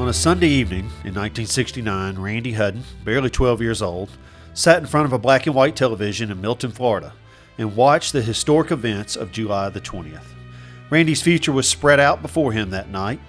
a Sunday evening in 1969, Randy Hudon, barely 12 years old, sat in front of a black and white television in Milton, Florida, and watched the historic events of July the 20th. Randy's future was spread out before him that night.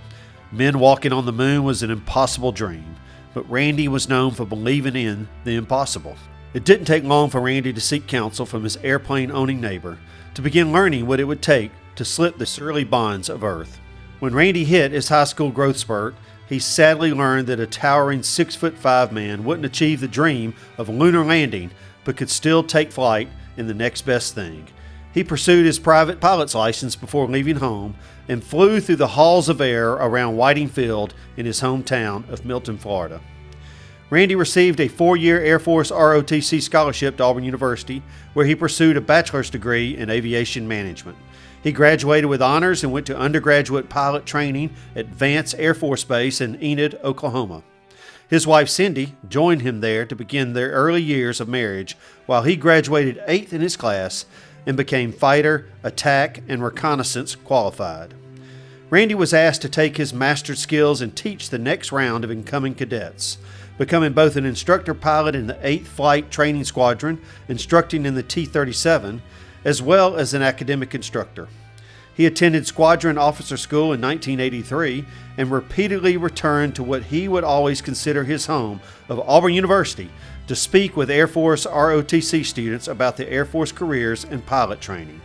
Men walking on the moon was an impossible dream, but Randy was known for believing in the impossible. It didn't take long for Randy to seek counsel from his airplane-owning neighbor to begin learning what it would take to slip the surly bonds of Earth. When Randy hit his high school growth spurt, he sadly learned that a towering 6'5" man wouldn't achieve the dream of a lunar landing, but could still take flight in the next best thing. He pursued his private pilot's license before leaving home and flew through the halls of air around Whiting Field in his hometown of Milton, Florida. Randy received a 4-year Air Force ROTC scholarship to Auburn University, where he pursued a bachelor's degree in aviation management. He graduated with honors and went to undergraduate pilot training at Vance Air Force Base in Enid, Oklahoma. His wife Cindy joined him there to begin their early years of marriage, while he graduated 8th in his class and became fighter, attack, and reconnaissance qualified. Randy was asked to take his mastered skills and teach the next round of incoming cadets, becoming both an instructor pilot in the 8th Flight Training Squadron, instructing in the T-37, as well as an academic instructor. He attended Squadron Officer School in 1983 and repeatedly returned to what he would always consider his home of Auburn University to speak with Air Force ROTC students about the Air Force careers and pilot training.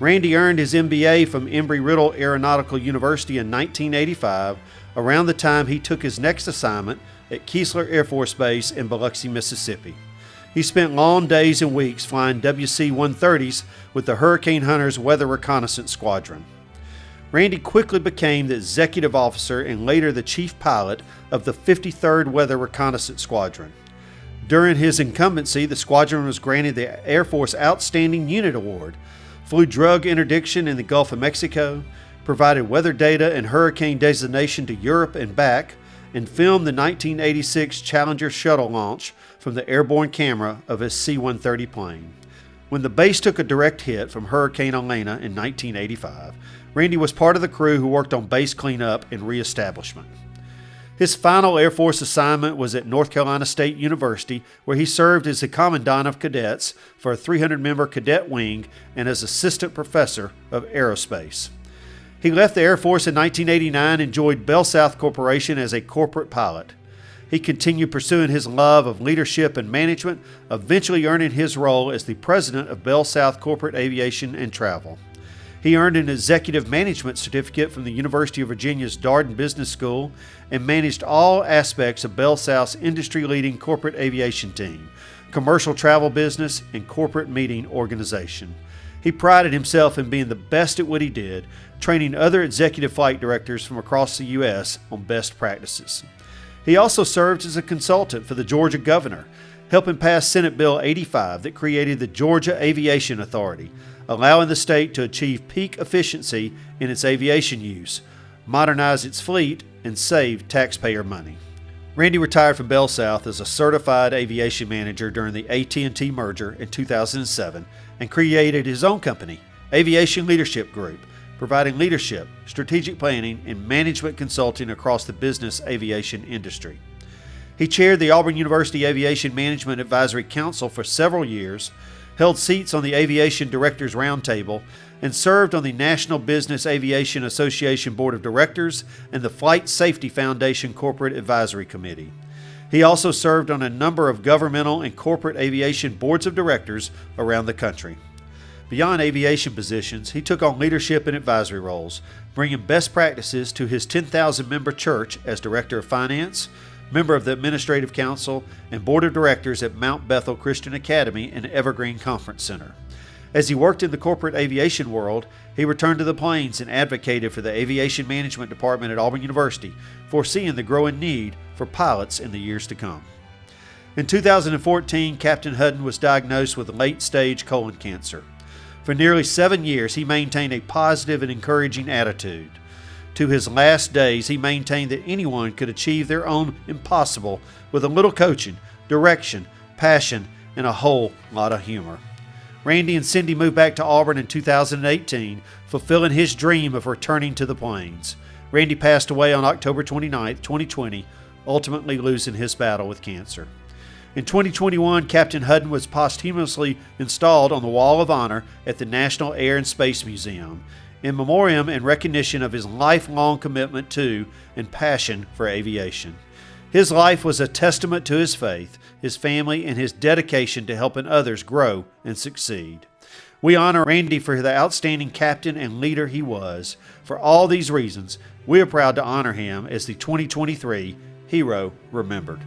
Randy earned his MBA from Embry-Riddle Aeronautical University in 1985, around the time he took his next assignment at Keesler Air Force Base in Biloxi, Mississippi. He spent long days and weeks flying WC-130s with the Hurricane Hunters Weather Reconnaissance Squadron. Randy quickly became the executive officer and later the chief pilot of the 53rd Weather Reconnaissance Squadron. During his incumbency, the squadron was granted the Air Force Outstanding Unit Award, flew drug interdiction in the Gulf of Mexico, provided weather data and hurricane designation to Europe and back, and filmed the 1986 Challenger shuttle launch from the airborne camera of his C-130 plane. When the base took a direct hit from Hurricane Elena in 1985, Randy was part of the crew who worked on base cleanup and reestablishment. His final Air Force assignment was at North Carolina State University, where he served as the commandant of cadets for a 300-member cadet wing and as assistant professor of aerospace. He left the Air Force in 1989 and joined Bell South Corporation as a corporate pilot. He continued pursuing his love of leadership and management, eventually earning his role as the president of Bell South Corporate Aviation and Travel. He earned an executive management certificate from the University of Virginia's Darden Business School and managed all aspects of Bell South's industry-leading corporate aviation team, commercial travel business, and corporate meeting organization. He prided himself in being the best at what he did, training other executive flight directors from across the U.S. on best practices. He also served as a consultant for the Georgia governor, helping pass Senate Bill 85 that created the Georgia Aviation Authority, allowing the state to achieve peak efficiency in its aviation use, modernize its fleet, and save taxpayer money. Randy retired from Bell South as a certified aviation manager during the AT&T merger in 2007 and created his own company, Aviation Leadership Group, providing leadership, strategic planning, and management consulting across the business aviation industry. He chaired the Auburn University Aviation Management Advisory Council for several years, held seats on the Aviation Directors Roundtable, and served on the National Business Aviation Association Board of Directors and the Flight Safety Foundation Corporate Advisory Committee. He also served on a number of governmental and corporate aviation boards of directors around the country. Beyond aviation positions, he took on leadership and advisory roles, bringing best practices to his 10,000-member church as Director of Finance, member of the Administrative Council, and Board of Directors at Mount Bethel Christian Academy and Evergreen Conference Center. As he worked in the corporate aviation world, he returned to the plains and advocated for the Aviation Management Department at Auburn University, foreseeing the growing need for pilots in the years to come. In 2014, Captain Hudon was diagnosed with late-stage colon cancer. For nearly 7 years, he maintained a positive and encouraging attitude. To his last days, he maintained that anyone could achieve their own impossible with a little coaching, direction, passion, and a whole lot of humor. Randy and Cindy moved back to Auburn in 2018, fulfilling his dream of returning to the plains. Randy passed away on October 29, 2020, ultimately losing his battle with cancer. In 2021, Captain Hudon was posthumously installed on the Wall of Honor at the National Air and Space Museum, in memoriam and recognition of his lifelong commitment to and passion for aviation. His life was a testament to his faith, his family, and his dedication to helping others grow and succeed. We honor Randy for the outstanding captain and leader he was. For all these reasons, we are proud to honor him as the 2023 Hero Remembered.